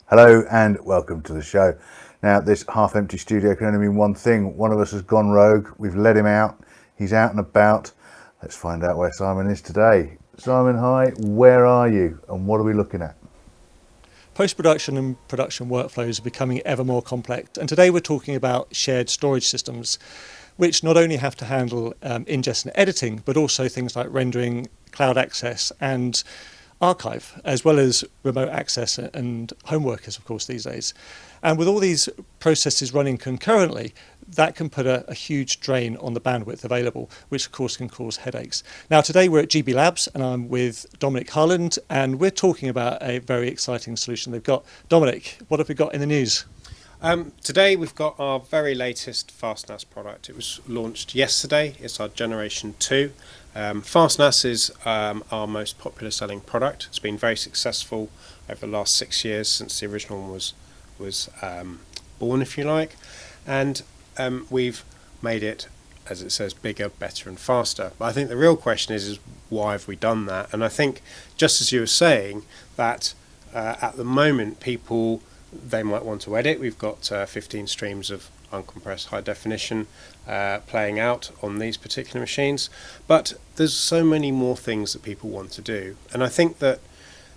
Hello and welcome to the show. Now, this half-empty studio can only mean one thing. One of us has gone rogue. We've let him out. He's out and about. Let's find out where Simon is today. Simon, hi. Where are you and what are we looking at? Post-production and production workflows are becoming ever more complex, and today we're talking about shared storage systems, which not only have to handle ingest and editing, but also things like rendering, cloud access and archive, as well as remote access and home workers, of course, these days. And with all these processes running concurrently, that can put a huge drain on the bandwidth available, which of course can cause headaches. Now today we're at GBLabs and I'm with Dominic Harland and we're talking about a very exciting solution they've got. Dominic, what have we got in the news? Today we've got our very latest FastNAS product. It was launched yesterday. It's our Generation 2. FastNAS is our most popular selling product. It's been very successful over the last 6 years since the original one was born, if you like. And we've made it, as it says, bigger, better and faster. But I think the real question is why have we done that? And I think, just as you were saying, that at the moment people, they might want to edit. We've got 15 streams of uncompressed high definition playing out on these particular machines. But there's so many more things that people want to do. And I think that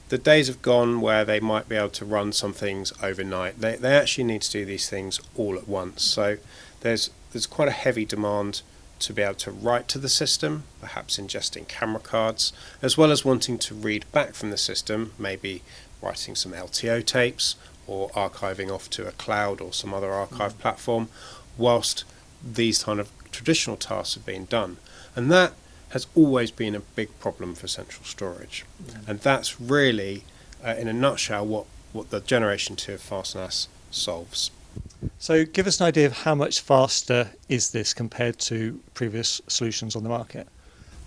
the days have gone where they might be able to run some things overnight. They actually need to do these things all at once. So there's quite a heavy demand to be able to write to the system, perhaps ingesting camera cards, as well as wanting to read back from the system, maybe writing some LTO tapes or archiving off to a cloud or some other archive platform, whilst these kind of traditional tasks have been done. And that has always been a big problem for central storage. And that's really, in a nutshell, what the Generation 2 of FastNAS solves. So give us an idea of how much faster is this compared to previous solutions on the market?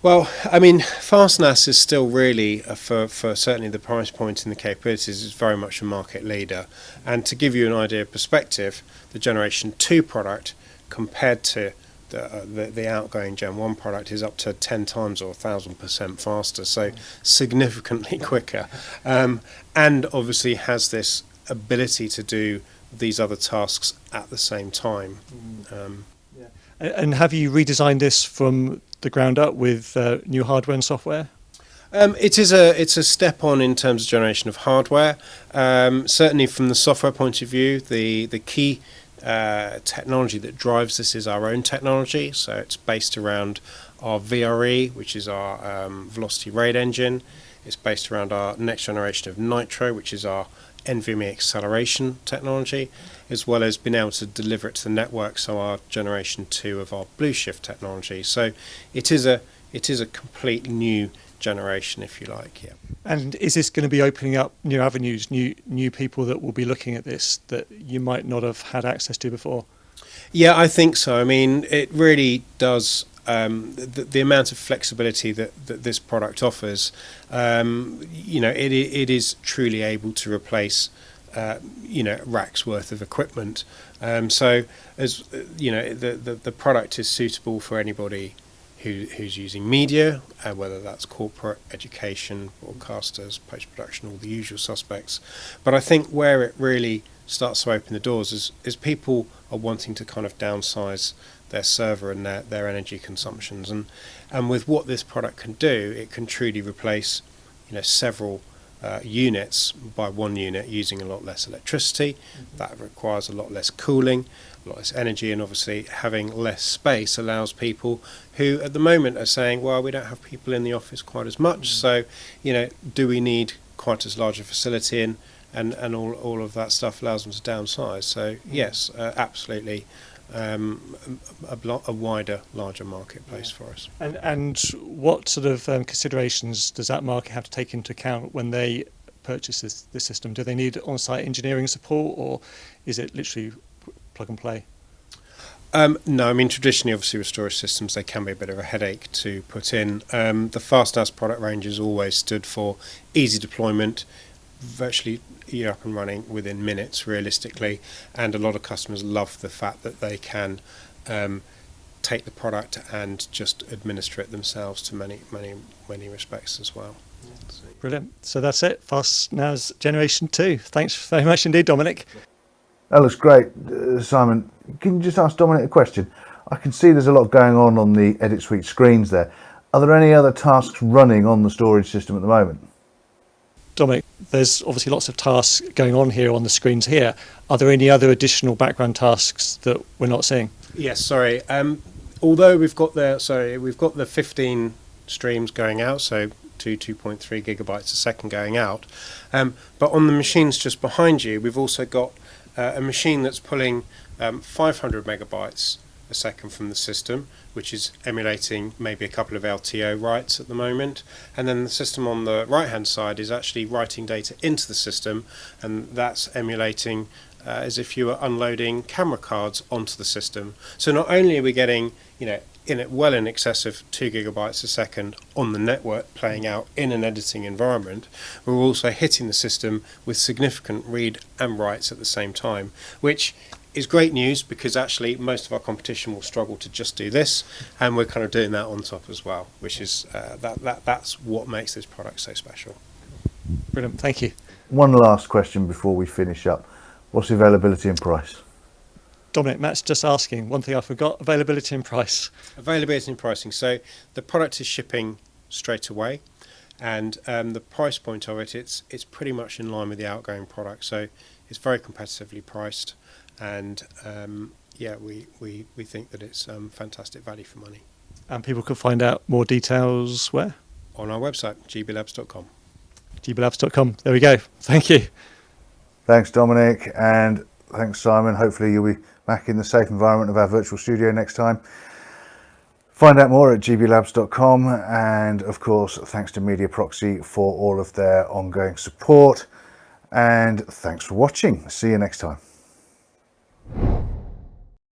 Well, I mean, FastNAS is still really, for certainly the price point and the capabilities, is very much a market leader. And to give you an idea of perspective, the Generation 2 product compared to the outgoing Gen 1 product is up to 10 times or 1,000% faster, so significantly quicker. And obviously has this ability to do these other tasks at the same time. And have you redesigned this from the ground up with new hardware and software? It's a step on in terms of generation of hardware. Certainly from the software point of view, the key technology that drives this is our own technology. So it's based around our VRE, which is our velocity RAID engine. It's based around our next generation of Nitro, which is our NVMe acceleration technology, as well as being able to deliver it to the network, so our Generation 2 of our BlueShift technology. So it is a complete new generation, if you like. Yeah. And is this going to be opening up new avenues, new people that will be looking at this that you might not have had access to before? Yeah, I think so. I mean, it really does. The amount of flexibility that this product offers, it is truly able to replace, racks worth of equipment. So, as the product is suitable for anybody who's using media, whether that's corporate, education, broadcasters, post-production, all the usual suspects. But I think where it really starts to open the doors is people are wanting to kind of downsize their server and their energy consumptions, and with what this product can do, it can truly replace several units by one unit using a lot less electricity. That requires a lot less cooling, a lot less energy, and obviously having less space allows people who at the moment are saying, well, we don't have people in the office quite as much, so do we need quite as large a facility, and all of that stuff allows them to downsize. So yes, absolutely. A wider, larger marketplace for us. And what sort of considerations does that market have to take into account when they purchase this system? Do they need on-site engineering support, or is it literally plug and play? No, I mean traditionally, obviously with storage systems, they can be a bit of a headache to put in. The FastNAS product range has always stood for easy deployment, virtually you're up and running within minutes realistically, and a lot of customers love the fact that they can take the product and just administer it themselves to many respects as well. Brilliant. So that's it. FastNAS Generation 2. Thanks very much indeed, Dominic. That looks great. Simon, can you just ask Dominic a question? I can see there's a lot going on the Edit Suite screens there. Are there any other tasks running on the storage system at the moment? Dominic, there's obviously lots of tasks going on here on the screens here. Are there any other additional background tasks that we're not seeing? Yes, sorry. Although we've got the 15 streams going out, so 2.3 gigabytes a second going out. But on the machines just behind you, we've also got a machine that's pulling 500 megabytes a second from the system, which is emulating maybe a couple of LTO writes at the moment. And then the system on the right hand side is actually writing data into the system, and that's emulating as if you were unloading camera cards onto the system. So not only are we getting, well in excess of 2 gigabytes a second on the network playing out in an editing environment, we're also hitting the system with significant read and writes at the same time, which is great news because actually most of our competition will struggle to just do this, and we're kind of doing that on top as well, which is that's what makes this product so special. Brilliant, thank you. One last question before we finish up. What's the availability and price? Dominic, Matt's just asking, one thing I forgot, availability and price. Availability and pricing. So the product is shipping straight away, and the price point of it's pretty much in line with the outgoing product. So it's very competitively priced, and we think that it's fantastic value for money. And people can find out more details where? On our website, GBLabs.com. GBLabs.com. There we go. Thank you. Thanks, Dominic, and thanks, Simon. Hopefully you'll be back in the safe environment of our virtual studio next time. Find out more at GBLabs.com, and of course, thanks to Mediaproxy for all of their ongoing support. And thanks for watching. See you next time.